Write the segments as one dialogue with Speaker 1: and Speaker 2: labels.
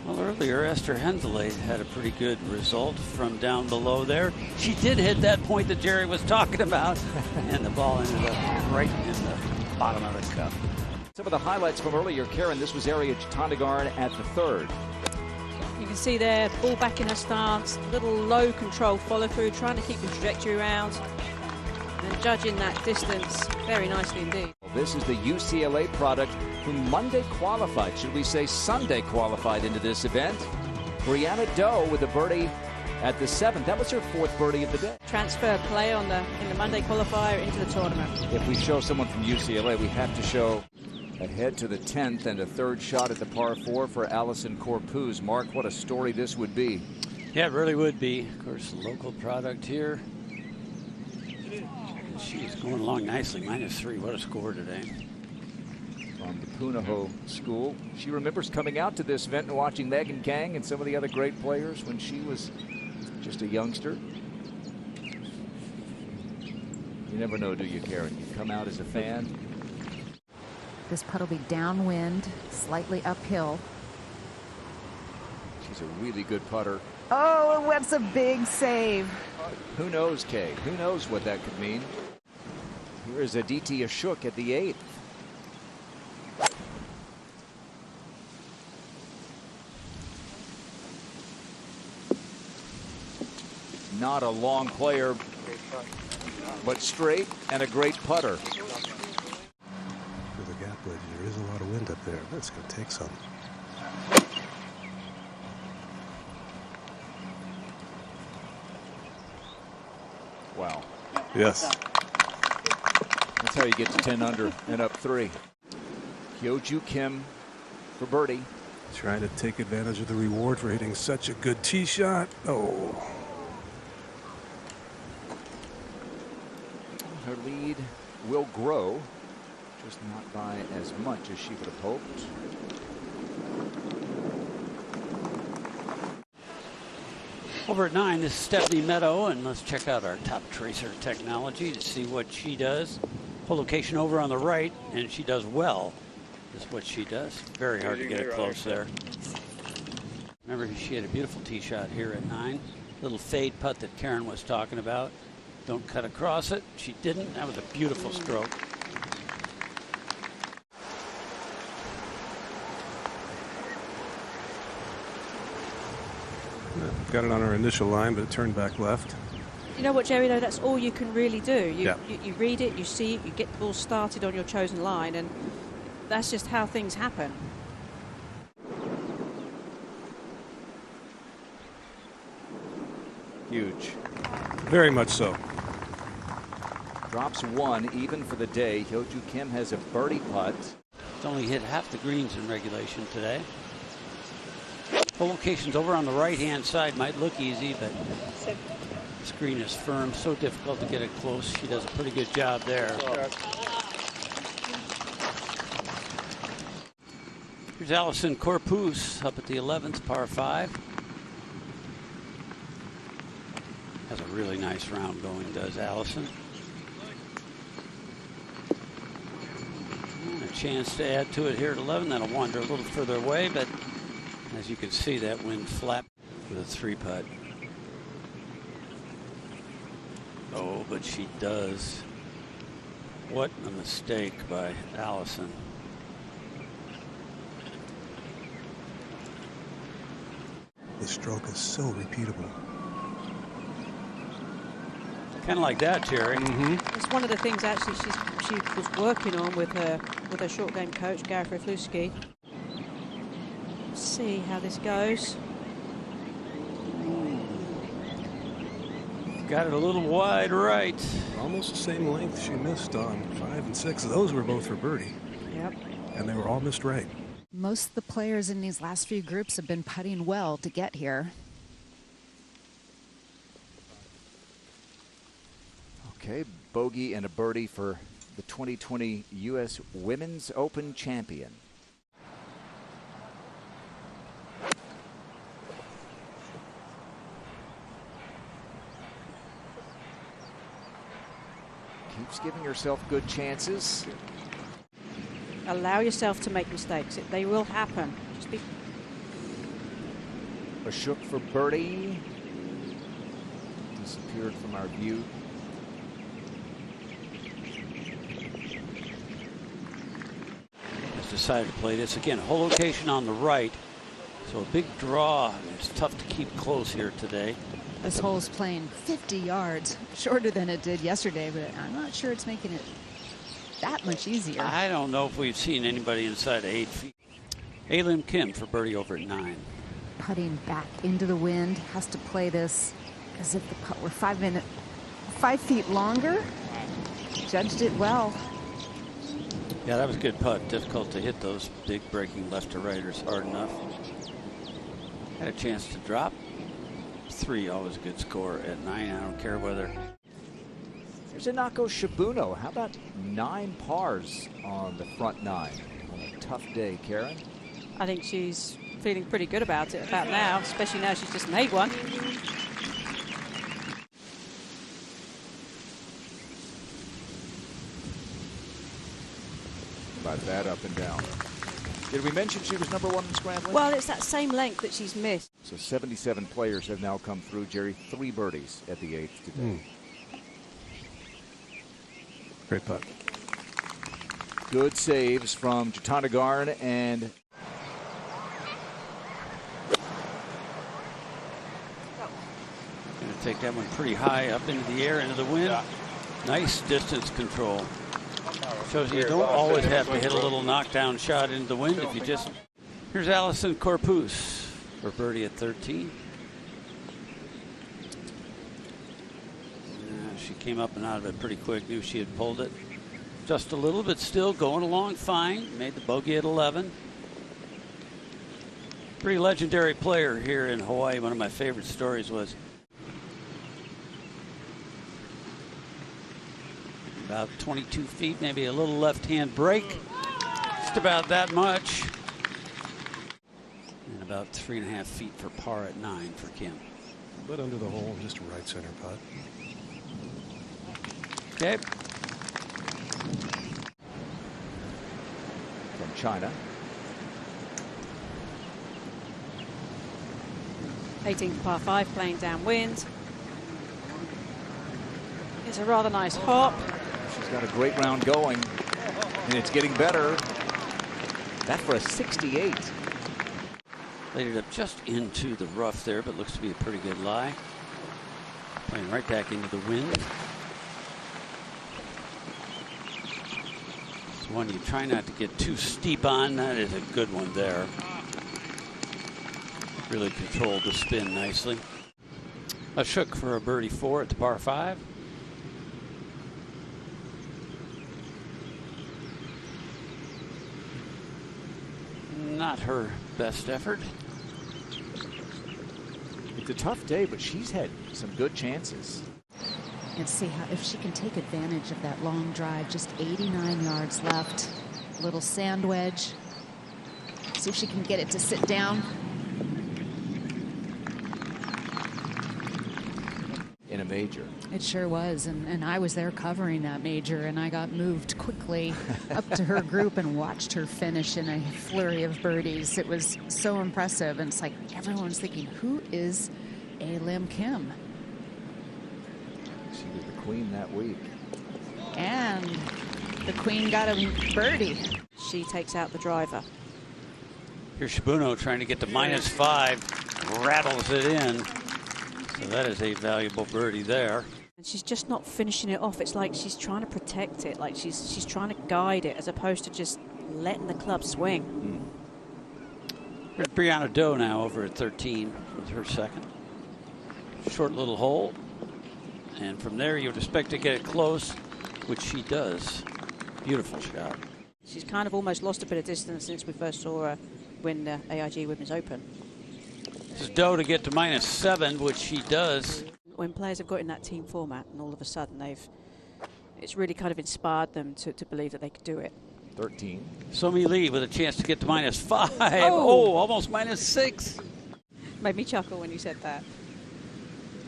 Speaker 1: Well, earlier Esther Henselate had a pretty good result from down below there. She did hit that point that Jerry was talking about, and the ball ended up right in the bottom of the cup.
Speaker 2: Some of the highlights from earlier, Karen, this was Ariya Jutanugarn at the third.
Speaker 3: You can see there, ball back in her stance, little low control follow through, trying to keep the trajectory around and judging that distance very nicely indeed.
Speaker 2: This is the UCLA product who Monday qualified, should we say Sunday qualified into this event. Brianna Do with a birdie at the 7th. That was her 4th birdie of the day.
Speaker 3: Transfer play in the Monday qualifier into the tournament.
Speaker 2: If we show someone from UCLA, we have to show ahead to the 10th and a 3rd shot at the par 4 for Allison Corpuz. Mark, what a story this would be.
Speaker 1: Yeah, it really would be. Of course, local product here. She's going along nicely. -3. What a score today.
Speaker 2: From the Punahou School. She remembers coming out to this event and watching Megan Kang and some of the other great players when she was just a youngster. You never know, do you, Karen? You come out as a fan.
Speaker 4: This putt will be downwind, slightly uphill.
Speaker 2: She's a really good putter.
Speaker 4: Oh, that's a big save.
Speaker 2: Who knows, Kay? Who knows what that could mean? Here is Aditi Ashok at the 8th. Not a long player, but straight and a great putter.
Speaker 5: For the gap wedge, there is a lot of wind up there. That's going to take some.
Speaker 2: Wow.
Speaker 5: Yes.
Speaker 2: That's how you get to 10 under and up 3. Hyoju Kim for birdie.
Speaker 5: Trying to take advantage of the reward for hitting such a good tee shot. Oh.
Speaker 2: Her lead will grow, just not by as much as she would have hoped.
Speaker 1: Over at 9, this is Stephanie Meadow, and let's check out our top tracer technology to see what she does. Pull location over on the right, and she does well, is what she does. Very hard to get it close there. Remember, she had a beautiful tee shot here at 9. Little fade putt that Karen was talking about. Don't cut across it. She didn't. That was a beautiful stroke.
Speaker 5: Got it on our initial line, but it turned back left.
Speaker 3: You know what, Jerry, though, that's all you can really do.
Speaker 5: Yeah.
Speaker 3: You read it, you see it, you get the ball started on your chosen line, and that's just how things happen.
Speaker 2: Huge.
Speaker 5: Very much so.
Speaker 2: Drops 1 even for the day. Hyoju Kim has a birdie putt.
Speaker 1: It's only hit half the greens in regulation today. Full locations over on the right-hand side might look easy, but the screen is firm, so difficult to get it close. She does a pretty good job there. Here's Allison Corpuz up at the 11th, par 5. Has a really nice round going, does Allison. And a chance to add to it here at 11. That'll wander a little further away, but as you can see, that wind flapped with a 3 putt. Oh, but she does. What a mistake by Allison.
Speaker 5: The stroke is so repeatable.
Speaker 1: Kind of like that, Jerry.
Speaker 3: It's one of the things actually she was working on with her short game coach, Gareth Riflewski. See how this goes.
Speaker 1: Got it a little wide right.
Speaker 5: Almost the same length she missed on 5 and 6. Those were both for birdie.
Speaker 3: Yep.
Speaker 5: And they were all missed right.
Speaker 4: Most of the players in these last few groups have been putting well to get here.
Speaker 2: Okay, bogey and a birdie for the 2020 U.S. Women's Open champion. Keeps giving herself good chances.
Speaker 3: Allow yourself to make mistakes. They will happen. Just be
Speaker 2: A shook for birdie. Disappeared from our view.
Speaker 1: Has decided to play this again. Hole location on the right. So a big draw. It's tough to keep close here today.
Speaker 4: This hole's playing 50 yards, shorter than it did yesterday, but I'm not sure it's making it that much easier.
Speaker 1: I don't know if we've seen anybody inside of 8 feet. Ariya Kim for birdie over at 9.
Speaker 4: Putting back into the wind, has to play this as if the putt were 5 feet longer. Judged it well.
Speaker 1: Yeah, that was a good putt. Difficult to hit those big breaking left to righters hard enough. Had a chance to drop. 3, always a good score at 9. I don't care whether.
Speaker 2: There's a Nako Shibuno. How about 9 pars on the front 9 on a tough day, Karen?
Speaker 3: I think she's feeling pretty good about it about now, especially now she's just made one.
Speaker 2: About that up and down. Did we mention she was #1 in scrambling?
Speaker 3: Well, it's that same length that she's missed.
Speaker 2: So 77 players have now come through. Jerry, 3 birdies at the 8th today.
Speaker 5: Great putt.
Speaker 2: Good saves from Jutanugarn and
Speaker 1: Going to take that one pretty high up into the air, into the wind. Nice distance control. Shows you don't always have to hit a little knockdown shot into the wind if you just. Here's Allison Corpuz for birdie at 13. She came up and out of it pretty quick. Knew she had pulled it just a little, but still going along fine. Made the bogey at 11. Pretty legendary player here in Hawaii. One of my favorite stories was about 22 feet, maybe a little left-hand break. Just about that much. And about 3.5 feet for par at 9 for Kim.
Speaker 5: A bit under the hole, just a right center putt.
Speaker 1: Okay.
Speaker 2: from China.
Speaker 3: 18th par 5 playing downwind. It's a rather nice hop.
Speaker 2: She's got a great round going, and it's getting better. That for a 68.
Speaker 1: Laid it up just into the rough there, but looks to be a pretty good lie. Playing right back into the wind. It's one you try not to get too steep on. That is a good one there. Really controlled the spin nicely. A shook for a birdie 4 at the par 5. Not her best effort.
Speaker 2: It's a tough day, but she's had some good chances.
Speaker 4: And see how if she can take advantage of that long drive. Just 89 yards left. Little sand wedge. See if she can get it to sit down.
Speaker 2: In a major.
Speaker 4: It sure was, and I was there covering that major, and I got moved quickly up to her group and watched her finish in a flurry of birdies. It was so impressive, and it's like everyone's thinking, who is Ariya Kim?
Speaker 2: She was the queen that week.
Speaker 4: And the queen got a birdie.
Speaker 3: She takes out the driver.
Speaker 1: Here's Shibuno trying to get to -5, rattles it in. So that is a valuable birdie there.
Speaker 3: And she's just not finishing it off. It's like she's trying to protect it, like she's trying to guide it as opposed to just letting the club swing.
Speaker 1: Here's Brianna Do now over at 13 with her second. Short little hole. And from there you would expect to get it close, which she does. Beautiful shot.
Speaker 3: She's kind of almost lost a bit of distance since we first saw her win the AIG Women's Open.
Speaker 1: This is Do to get to -7, which she does.
Speaker 3: When players have got in that team format and all of a sudden it's really kind of inspired them to believe that they could do it.
Speaker 2: 13.
Speaker 1: Somi Lee with a chance to get to -5. Oh, almost -6.
Speaker 3: Made me chuckle when you said that.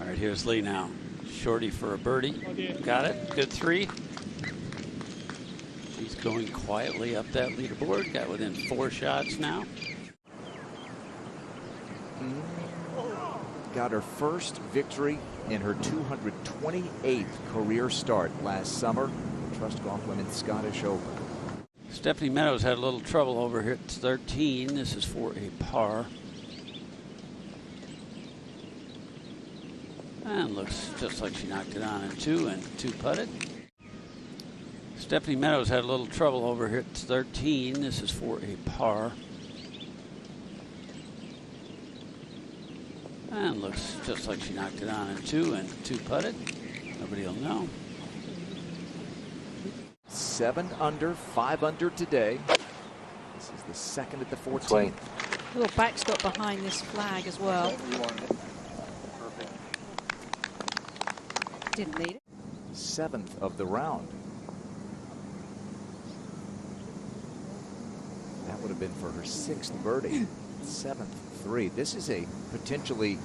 Speaker 1: All right, here's Lee now. Shorty for a birdie. Got it. Good 3. She's going quietly up that leaderboard. Got within 4 shots now.
Speaker 2: got her first victory in her 228th career start last summer. Trust Golf Women's Scottish Open.
Speaker 1: Stephanie Meadows had a little trouble over here at 13. This is for a par. And looks just like she knocked it on in 2 and 2 putted. Stephanie Meadows had a little trouble over here at 13. This is for a par. And looks just like she knocked it on in 2 and 2 putted. Nobody will know.
Speaker 2: 7 under, 5 under today. This is the second at the 14th.
Speaker 3: A little backstop behind this flag as well. Didn't need it.
Speaker 2: 7th of the round. That would have been for her 6th birdie. 7th 3. This is a potentially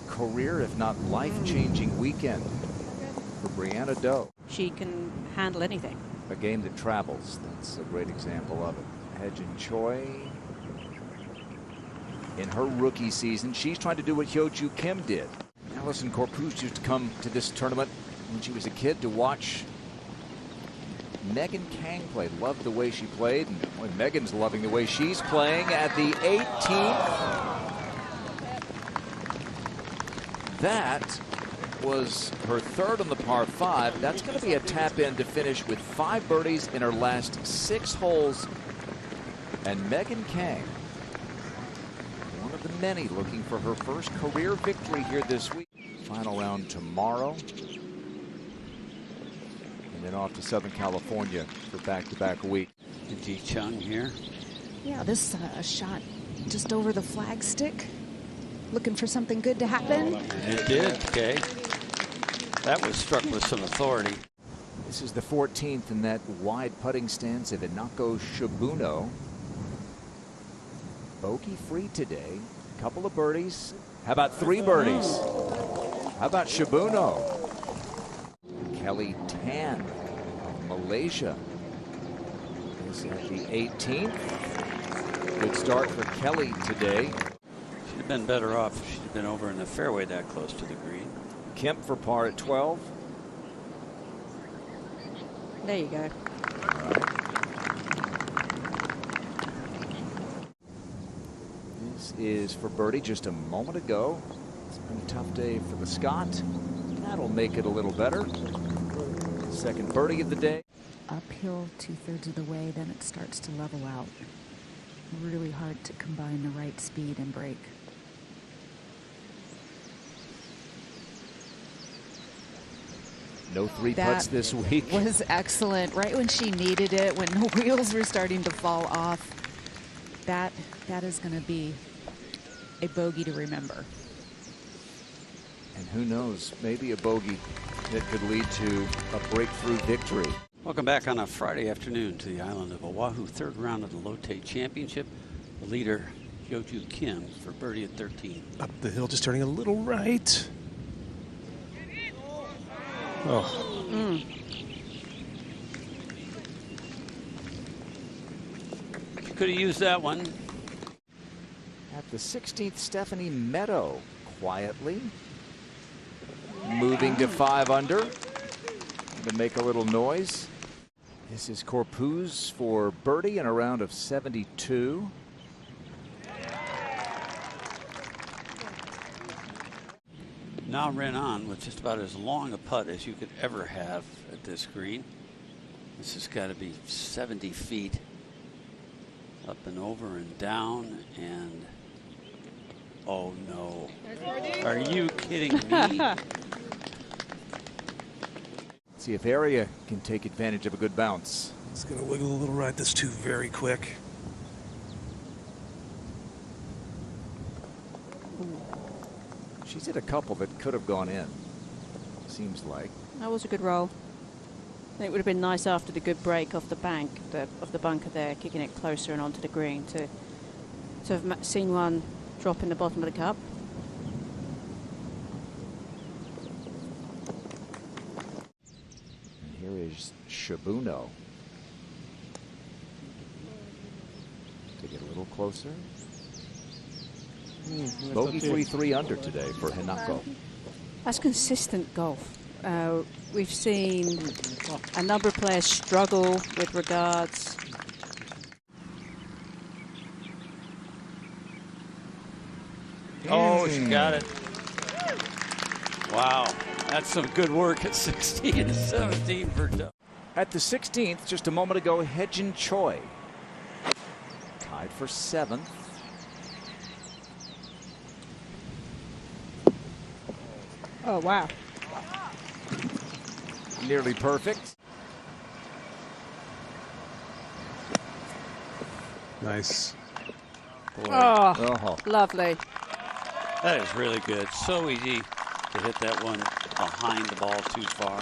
Speaker 2: career, if not life-changing weekend for Brianna Do.
Speaker 3: She can handle anything.
Speaker 2: A game that travels. That's a great example of it. Hyoju Choi. In her rookie season, she's trying to do what Hyoju Kim did. Allison Corpuz used to come to this tournament when she was a kid to watch Megan Kang play. Loved the way she played, and boy, Megan's loving the way she's playing at the 18th. That was her 3rd on the par 5. That's going to be a tap in to finish with 5 birdies in her last 6 holes. And Megan Kang, one of the many looking for her first career victory here this week. Final round tomorrow. And then off to Southern California for back-to-back week.
Speaker 1: Ji Chung here.
Speaker 4: Yeah, this shot just over the flag stick. Looking for something good to happen.
Speaker 1: And it did, okay. That was struck with some authority.
Speaker 2: This is the 14th in that wide putting stance of Inako Shibuno. Bogey free today. Couple of birdies. How about 3 birdies? How about Shibuno? Kelly Tan of Malaysia is at the 18th. Good start for Kelly today.
Speaker 1: She'd have been better off if she'd have been over in the fairway that close to the green.
Speaker 2: Kemp for par at 12.
Speaker 3: There you go.
Speaker 2: This is for birdie just a moment ago. It's been a tough day for the Scot. That'll make it a little better. Second birdie of the day.
Speaker 4: Uphill 2/3 of the way, then it starts to level out. Really hard to combine the right speed and break.
Speaker 2: No 3 putts this week.
Speaker 4: Was excellent. Right when she needed it, when the wheels were starting to fall off. That is going to be a bogey to remember.
Speaker 2: And who knows, maybe a bogey that could lead to a breakthrough victory.
Speaker 1: Welcome back on a Friday afternoon to the island of Oahu. 3rd round of the Lotte Championship. The leader, Hyoju Kim, for birdie at 13.
Speaker 5: Up the hill, just turning a little right. Oh.
Speaker 1: She could have used that one.
Speaker 2: At the 16th, Stephanie Meadow quietly moving to 5 under to make a little noise. This is Corpuz for birdie in a round of 72.
Speaker 1: Now ran on with just about as long a putt as you could ever have at this green. This has got to be 70 feet up and over and down, and oh no. Are you kidding me?
Speaker 2: See if Ariya can take advantage of a good bounce.
Speaker 5: It's going to wiggle a little right. This 2 very quick.
Speaker 2: She's hit a couple that could have gone in, seems like.
Speaker 3: That was a good roll. I think it would have been nice after the good break off the bank, of the bunker there, kicking it closer and onto the green to have seen one drop in the bottom of the cup.
Speaker 2: And here is Shibuno. To get a little closer. Bogey-free 3 under today for Hinako.
Speaker 3: That's consistent golf. We've seen a number of players struggle with regards.
Speaker 1: Oh, she got it. Wow, that's some good work at 16 and 17 for Do.
Speaker 2: At the 16th, just a moment ago, Hyeon Choi tied for 7th.
Speaker 3: Oh, wow.
Speaker 2: Nearly perfect.
Speaker 5: Nice.
Speaker 1: Boy,
Speaker 3: Oh, lovely.
Speaker 1: that is really good. So easy to hit that one behind the ball too far.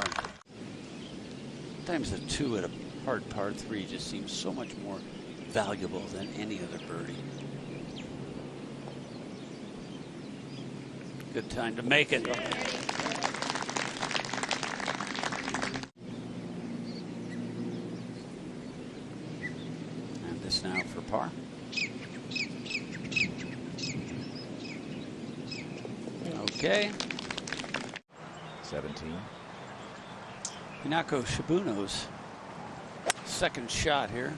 Speaker 1: Sometimes the 2 at a hard par 3 just seems so much more valuable than any other birdie. Good time to make it. And this now for par. Okay.
Speaker 2: 17.
Speaker 1: Hinako Shibuno's second shot here.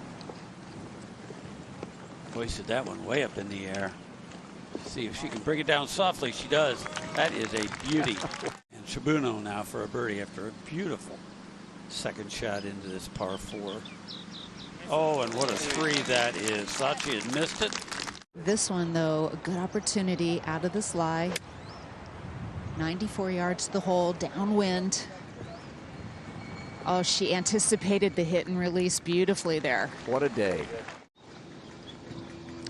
Speaker 1: Hoisted that one way up in the air. See if she can bring it down softly. She does. That is a beauty. And Shibuno now for a birdie after a beautiful second shot into this par 4. Oh, and what a 3 that is. Thought she had missed it.
Speaker 4: This one, though, a good opportunity out of this lie. 94 yards to the hole, downwind. Oh, she anticipated the hit and release beautifully there.
Speaker 2: What a day.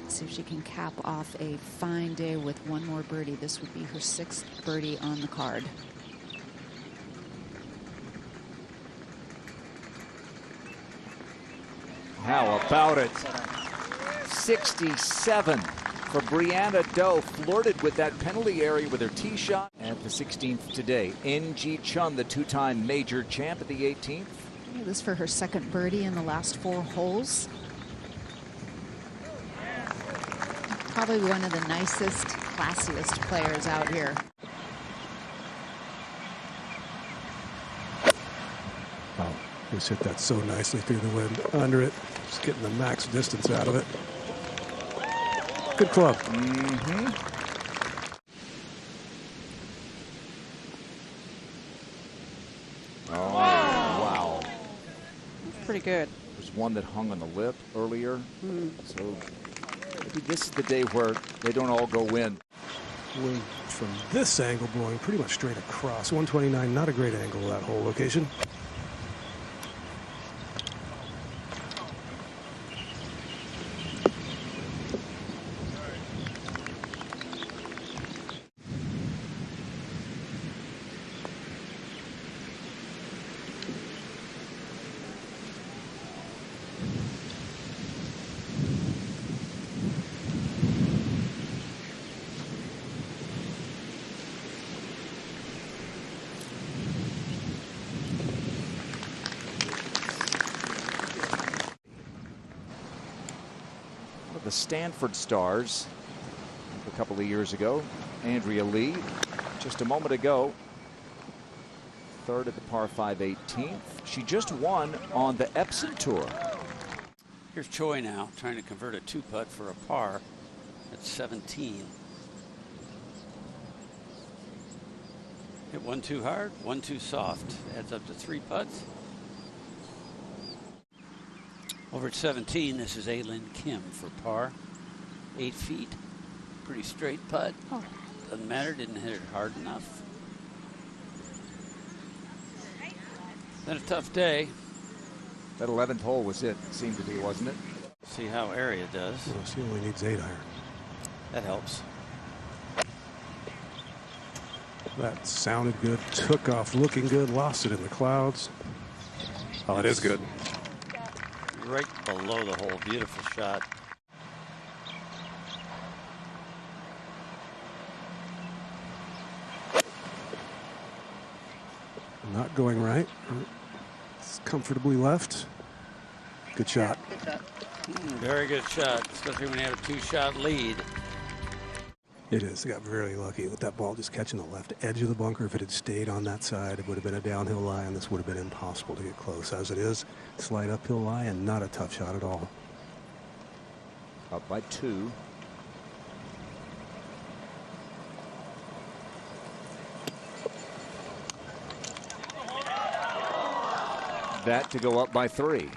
Speaker 4: See if she can cap off a fine day with one more birdie. This would be her 6th birdie on the card.
Speaker 2: How about it? 67 for Brianna Do. Flirted with that penalty area with her tee shot at the 16th today. NG Chun, the 2-time major champ at the 18th.
Speaker 4: This for her 2nd birdie in the last 4 holes. Probably one of the nicest, classiest players out here.
Speaker 5: Oh, just hit that so nicely through the wind. Under it. Just getting the max distance out of it. Good club.
Speaker 2: Mm-hmm. Oh, wow.
Speaker 3: That's pretty good.
Speaker 2: There's one that hung on the lip earlier. So maybe this is the day where they don't all go in.
Speaker 5: Wind from this angle blowing pretty much straight across. 129, not a great angle, that whole location.
Speaker 2: The Stanford Stars a couple of years ago. Ariya Lee just a moment ago. 3rd at the par 5 18th. She just won on the Epson Tour.
Speaker 1: Here's Choi now trying to convert a 2-putt for a par at 17. Hit one too hard, one too soft. Adds up to 3 putts. Over at 17, this is Hyoju Kim for par. 8 feet. Pretty straight putt.
Speaker 3: Oh.
Speaker 1: Doesn't matter, didn't hit it hard enough. Been a tough day.
Speaker 2: That 11th hole was it, seemed to be, wasn't it?
Speaker 1: See how Ariya does.
Speaker 5: Well, she only needs 8 iron.
Speaker 1: That helps.
Speaker 5: That sounded good, took off looking good, lost it in the clouds. Oh, it is good.
Speaker 1: Right below the hole. Beautiful shot.
Speaker 5: Not going right. It's comfortably left. Good shot.
Speaker 1: Very good shot, especially when you have a 2-shot lead.
Speaker 5: It is. They got very lucky with that ball just catching the left edge of the bunker. If it had stayed on that side, it would have been a downhill lie, and this would have been impossible to get close. As it is, slight uphill lie and not a tough shot at all.
Speaker 2: Up by 2. That to go up by 3.